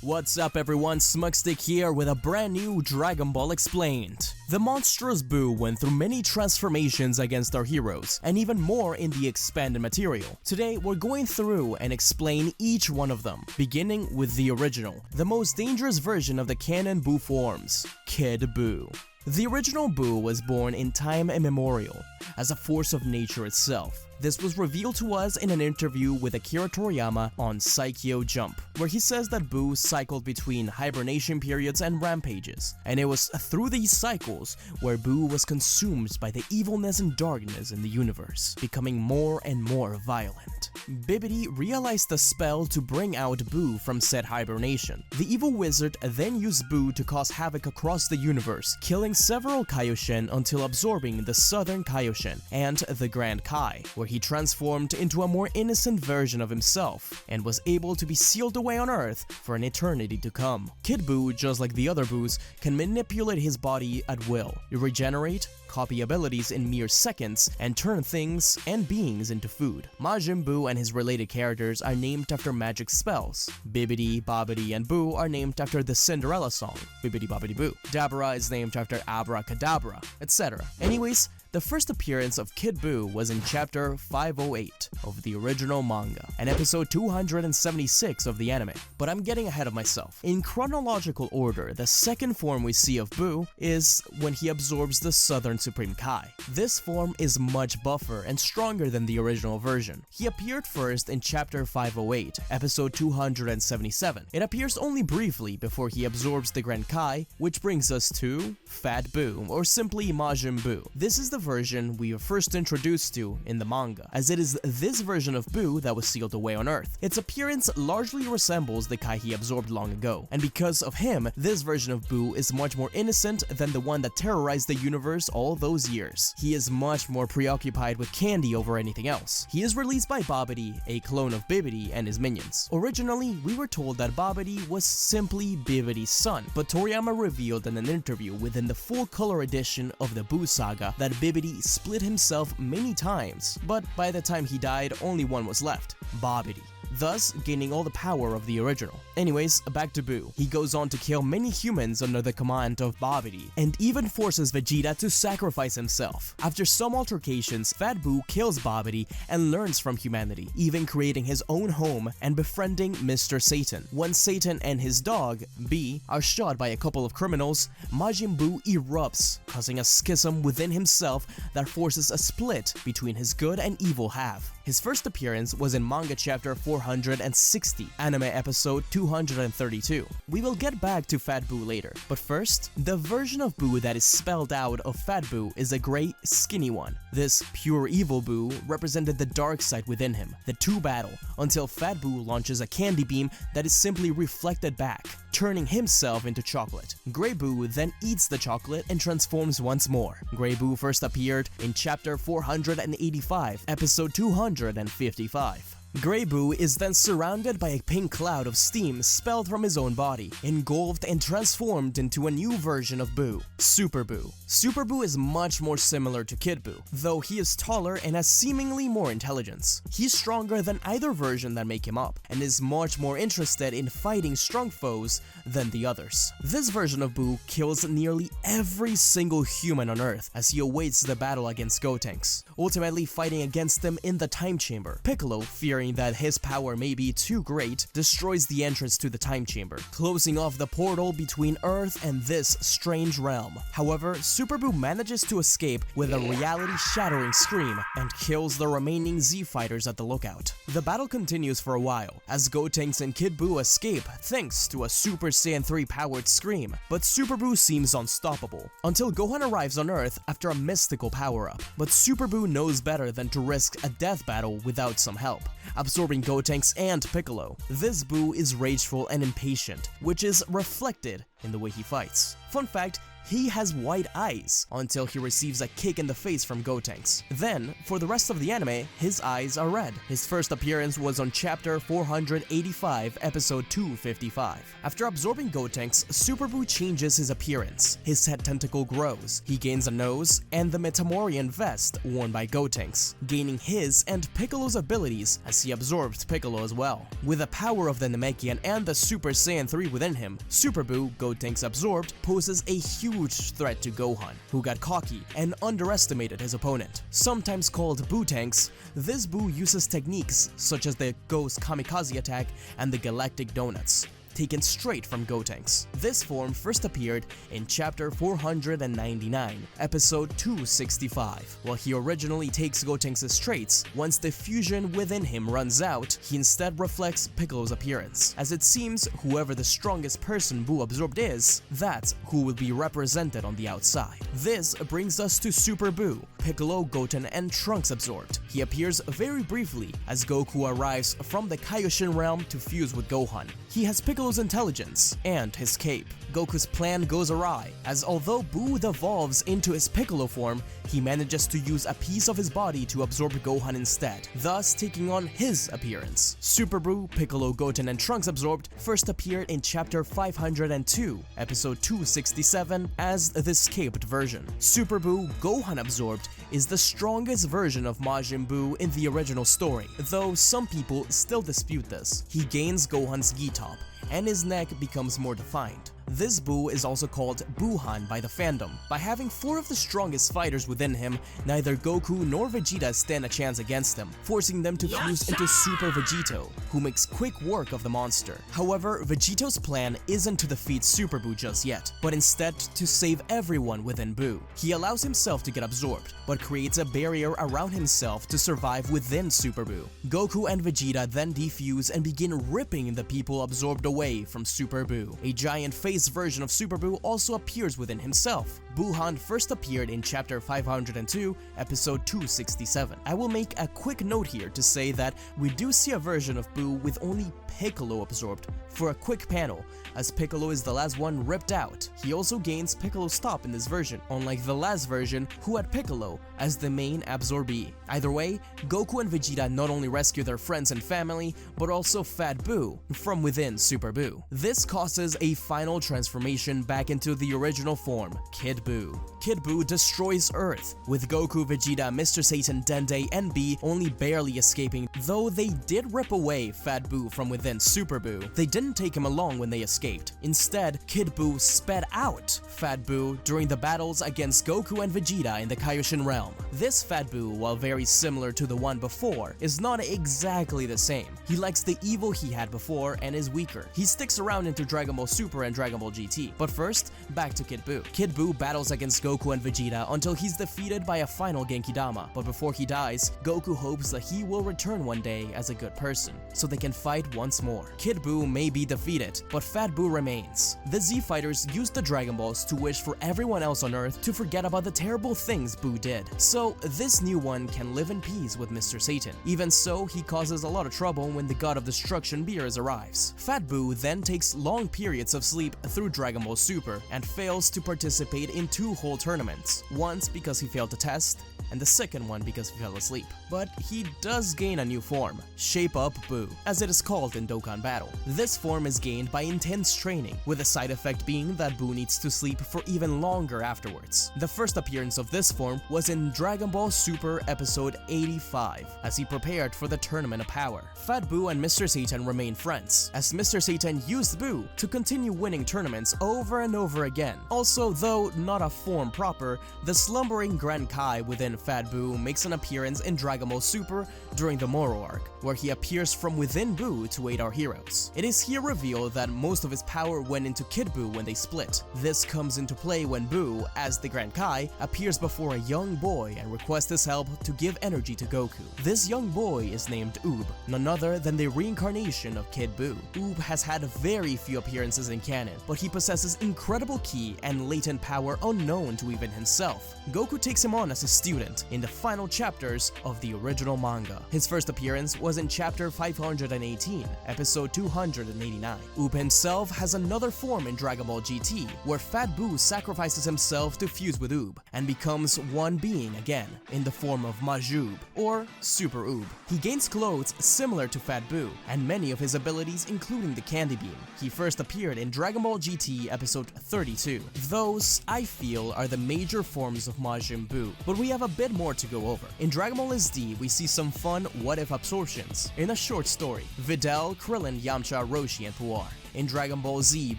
What's up everyone, SmugStick here with a brand new Dragon Ball Explained. The monstrous Buu went through many transformations against our heroes, and even more in the expanded material. Today we're going through and explain each one of them, beginning with the original, the most dangerous version of the canon Buu forms, Kid Buu. The original Buu was born in time immemorial, as a force of nature itself. This was revealed to us in an interview with Akira Toriyama on Saikyo Jump, where he says that Buu cycled between hibernation periods and rampages, and it was through these cycles where Buu was consumed by the evilness and darkness in the universe, becoming more and more violent. Bibidi realized the spell to bring out Buu from said hibernation. The evil wizard then used Buu to cause havoc across the universe, killing several Kaioshin until absorbing the Southern Kaioshin and the Grand Kai, where he transformed into a more innocent version of himself and was able to be sealed away on Earth for an eternity to come. Kid Buu, just like the other Buus, can manipulate his body at will, regenerate, copy abilities in mere seconds, and turn things and beings into food. Majin Buu and his related characters are named after magic spells. Bibidi, Bobbidi, and Buu are named after the Cinderella song, Bibidi Bobbidi Boo. Dabra is named after Abracadabra, etc. Anyways, the first appearance of Kid Buu was in chapter 508 of the original manga, and episode 276 of the anime. But I'm getting ahead of myself. In chronological order, the second form we see of Buu is when he absorbs the Southern Supreme Kai. This form is much buffer and stronger than the original version. He appeared first in chapter 508, episode 277. It appears only briefly before he absorbs the Grand Kai, which brings us to Fat Buu, or simply Majin Buu. This is the version we were first introduced to in the manga, as it is this version of Buu that was sealed away on Earth. Its appearance largely resembles the Kai he absorbed long ago, and because of him, this version of Buu is much more innocent than the one that terrorized the universe all those years. He is much more preoccupied with candy over anything else. He is released by Bobbidi, a clone of Bibidi and his minions. Originally, we were told that Bobbidi was simply Bibidi's son, but Toriyama revealed in an interview within the full-color edition of the Buu saga that Bibidi split himself many times, but by the time he died, only one was left, Bobbidi, thus gaining all the power of the original. Anyways, back to Buu. He goes on to kill many humans under the command of Bobbidi, and even forces Vegeta to sacrifice himself. After some altercations, Fat Buu kills Bobbidi and learns from humanity, even creating his own home and befriending Mr. Satan. When Satan and his dog, B, are shot by a couple of criminals, Majin Buu erupts, causing a schism within himself that forces a split between his good and evil half. His first appearance was in manga chapter 460, anime episode 232. We will get back to Fat Buu later, but first, the version of Buu that is spelled out of Fat Buu is a gray, skinny one. This pure evil Buu represented the dark side within him. The two battle until Fat Buu launches a candy beam that is simply reflected back, turning himself into chocolate. Gray Buu then eats the chocolate and transforms once more. Gray Buu first appeared in chapter 485, episode 255. Gray Buu is then surrounded by a pink cloud of steam expelled from his own body, engulfed and transformed into a new version of Buu, Super Buu. Super Buu is much more similar to Kid Buu, though he is taller and has seemingly more intelligence. He's stronger than either version that make him up, and is much more interested in fighting strong foes than the others. This version of Buu kills nearly every single human on Earth as he awaits the battle against Gotenks, ultimately fighting against them in the time chamber. Piccolo, fearing that his power may be too great, destroys the entrance to the time chamber, closing off the portal between Earth and this strange realm. However, Super Buu manages to escape with a reality-shattering scream and kills the remaining Z fighters at the lookout. The battle continues for a while, as Gotenks and Kid Buu escape thanks to a Super Saiyan 3 powered scream, but Super Buu seems unstoppable, until Gohan arrives on Earth after a mystical power-up. But Super Buu knows better than to risk a death battle without some help, absorbing Gotenks and Piccolo. This Buu is rageful and impatient, which is reflected in the way he fights. Fun fact, he has white eyes until he receives a kick in the face from Gotenks. Then, for the rest of the anime, his eyes are red. His first appearance was on chapter 485, episode 255. After absorbing Gotenks, Super Buu changes his appearance. His head tentacle grows, he gains a nose, and the Metamorian vest worn by Gotenks, gaining his and Piccolo's abilities as he absorbed Piccolo as well. With the power of the Namekian and the Super Saiyan 3 within him, Super Buu, Gotenks absorbed, poses a huge threat to Gohan, who got cocky and underestimated his opponent. Sometimes called Butenks, this Buu uses techniques such as the Ghost Kamikaze attack and the Galactic Donuts, taken straight from Gotenks. This form first appeared in chapter 499, episode 265. While he originally takes Gotenks' traits, once the fusion within him runs out, he instead reflects Piccolo's appearance, as it seems whoever the strongest person Buu absorbed is, that's who will be represented on the outside. This brings us to Super Buu, Piccolo, Goten, and Trunks absorbed. He appears very briefly as Goku arrives from the Kaioshin realm to fuse with Gohan. He has Piccolo's intelligence and his cape. Goku's plan goes awry, as although Buu devolves into his Piccolo form, he manages to use a piece of his body to absorb Gohan instead, thus taking on his appearance. Super Buu, Piccolo, Goten, and Trunks absorbed first appeared in chapter 502, episode 267, as the escaped version. Super Buu, Gohan absorbed, is the strongest version of Majin Buu in the original story, though some people still dispute this. He gains Gohan's gi top, and his neck becomes more defined. This Buu is also called Buuhan by the fandom. By having 4 of the strongest fighters within him, neither Goku nor Vegeta stand a chance against him, forcing them to fuse into Super Vegito, who makes quick work of the monster. However, Vegito's plan isn't to defeat Super Buu just yet, but instead to save everyone within Buu. He allows himself to get absorbed, but creates a barrier around himself to survive within Super Buu. Goku and Vegeta then defuse and begin ripping the people absorbed away from Super Buu. A giant face version of Super Buu also appears within himself. Buuhan first appeared in chapter 502, episode 267. I will make a quick note here to say that we do see a version of Buu with only Piccolo absorbed for a quick panel, as Piccolo is the last one ripped out. He also gains Piccolo's top in this version, unlike the last version who had Piccolo as the main absorbee. Either way, Goku and Vegeta not only rescue their friends and family, but also Fat Buu from within Super Buu. This causes a final transformation back into the original form, Kid Buu. Kid Buu destroys Earth, with Goku, Vegeta, Mr. Satan, Dende, and B only barely escaping, though they did rip away Fat Buu from within Super Buu. They didn't take him along when they escaped. Instead, Kid Buu sped out Fat Buu during the battles against Goku and Vegeta in the Kaioshin realm. This Fat Buu, while very similar to the one before, is not exactly the same. He lacks the evil he had before and is weaker. He sticks around into Dragon Ball Super and Dragon Ball GT. But first, back to Kid Buu. Kid Buu battles against Goku and Vegeta until he's defeated by a final Genkidama, but before he dies, Goku hopes that he will return one day as a good person, so they can fight once more. Kid Buu may be defeated, but Fat Buu remains. The Z Fighters use the Dragon Balls to wish for everyone else on Earth to forget about the terrible things Buu did, so this new one can live in peace with Mr. Satan. Even so, he causes a lot of trouble when the God of Destruction Beerus arrives. Fat Buu then takes long periods of sleep through Dragon Ball Super and fails to participate in 2 whole tournaments, once because he failed to test, and the second one because he fell asleep. But he does gain a new form, Shape Up Buu, as it is called in Dokkan Battle. This form is gained by intense training, with the side effect being that Buu needs to sleep for even longer afterwards. The first appearance of this form was in Dragon Ball Super episode 85, as he prepared for the Tournament of Power. Fat Buu and Mr. Satan remain friends, as Mr. Satan used Buu to continue winning tournaments over and over again. Also, though not a form proper, the slumbering Grand Kai within Fat Buu makes an appearance in Dragon Ball Super during the Moro arc, where he appears from within Buu to aid our heroes. It is here revealed that most of his power went into Kid Buu when they split. This comes into play when Buu, as the Grand Kai, appears before a young boy and requests his help to give energy to Goku. This young boy is named Uub, none other than the reincarnation of Kid Buu. Uub has had very few appearances in canon, but he possesses incredible ki and latent power unknown to even himself. Goku takes him on as a student in the final chapters of the original manga. His first appearance was in chapter 518, episode 289. Uub himself has another form in Dragon Ball GT, where Fat Buu sacrifices himself to fuse with Uub, and becomes one being again, in the form of Majin Buu, or Super Uub. He gains clothes similar to Fat Buu, and many of his abilities including the Candy Beam. He first appeared in Dragon Ball GT episode 32. Those, I feel, are the major forms of Majin Buu, but we have a bit more to go over. In Dragon Ball SD, we see some fun what-if absorptions. In a short story, Videl, Krillin, Yamcha, Roshi, and Puar. In Dragon Ball Z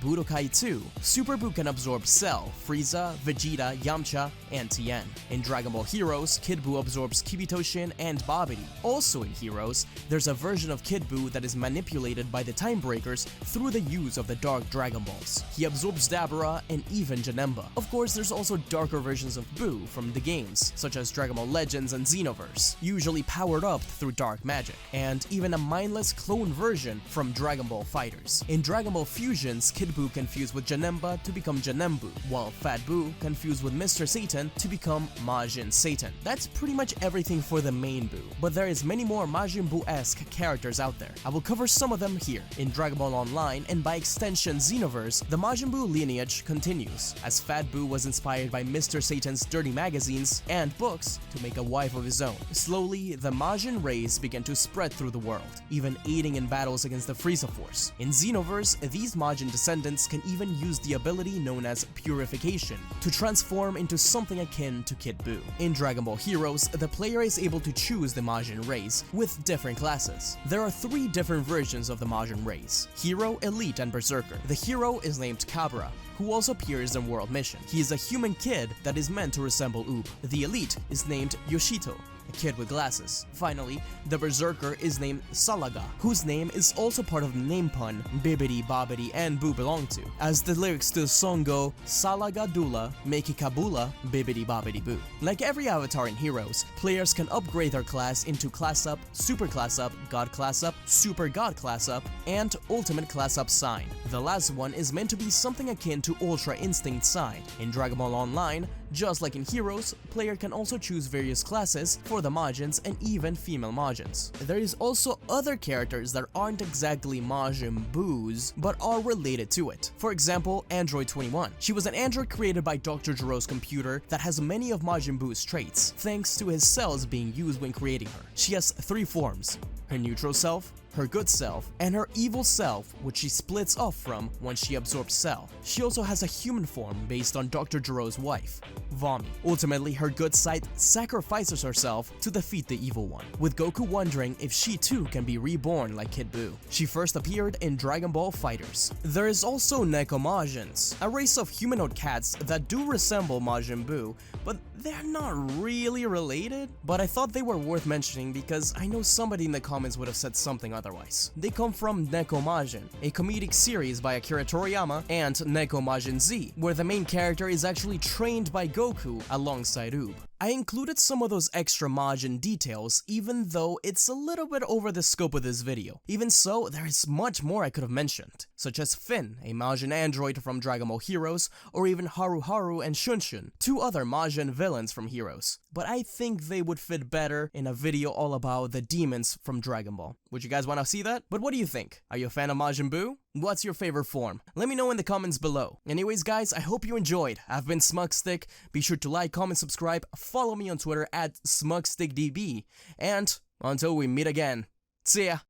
Budokai 2, Super Buu can absorb Cell, Frieza, Vegeta, Yamcha, and Tien. In Dragon Ball Heroes, Kid Buu absorbs Kibito-shin and Babidi. Also in Heroes, there's a version of Kid Buu that is manipulated by the Time Breakers through the use of the Dark Dragon Balls. He absorbs Dabura and even Janemba. Of course, there's also darker versions of Buu from the games, such as Dragon Ball Legends and Xenoverse, usually powered up through dark magic, and even a mindless clone version from Dragon Ball Fighters. In Dragon Ball Fusions, Kid Buu can fuse with Janemba to become Janembu, while Fat Buu can fuse with Mr. Satan to become Majin Satan. That's pretty much everything for the main Buu, but there is many more Majin Buu-esque characters out there. I will cover some of them here. In Dragon Ball Online, and by extension Xenoverse, the Majin Buu lineage continues, as Fat Buu was inspired by Mr. Satan's dirty magazines and books to make a wife of his own. Slowly, the Majin race began to spread through the world, even aiding in battles against the Frieza Force. In Xenoverse, these Majin descendants can even use the ability known as Purification to transform into something akin to Kid Buu. In Dragon Ball Heroes, the player is able to choose the Majin race with different classes. There are 3 different versions of the Majin race: Hero, Elite, and Berserker. The Hero is named Cabra, who also appears in World Mission. He is a human kid that is meant to resemble Uub. The Elite is named Yoshito, a kid with glasses. Finally, the Berserker is named Salaga, whose name is also part of the name pun Bibbidi, Bobbidi, and Buu belong to, as the lyrics to the song go, Salaga Dula, Make Kabula, Bibbidi Bobbidi Boo. Like every avatar in Heroes, players can upgrade their class into Class Up, Super Class Up, God Class Up, Super God Class Up, and Ultimate Class Up Sign. The last one is meant to be something akin to Ultra Instinct Sign. In Dragon Ball Online, just like in Heroes, player can also choose various classes for the Majins and even female Majins. There is also other characters that aren't exactly Majin Buus, but are related to it. For example, Android 21. She was an android created by Dr. Gero's computer that has many of Majin Buu's traits, thanks to his cells being used when creating her. She has 3 forms: her neutral self, her good self, and her evil self, which she splits off from when she absorbs Cell. She also has a human form based on Dr. Gero's wife, Vami. Ultimately, her good side sacrifices herself to defeat the evil one, with Goku wondering if she too can be reborn like Kid Buu. She first appeared in Dragon Ball Fighters. There is also Nekomajins, a race of humanoid cats that do resemble Majin Buu, but they're not really related. But I thought they were worth mentioning because I know somebody in the comments would have said something otherwise. They come from Nekomajin, a comedic series by Akira Toriyama, and Nekomajin Z, where the main character is actually trained by Goku alongside Uub. I included some of those extra Majin details, even though it's a little bit over the scope of this video. Even so, there is much more I could have mentioned, such as Finn, a Majin android from Dragon Ball Heroes, or even Haru Haru and Shunshin, 2 other Majin villains from Heroes. But I think they would fit better in a video all about the demons from Dragon Ball. Would you guys want to see that? But what do you think? Are you a fan of Majin Buu? What's your favorite form? Let me know in the comments below. Anyways guys, I hope you enjoyed. I've been SmugStick. Be sure to like, comment, subscribe, follow me on Twitter at SmugStickDB, and until we meet again, see ya!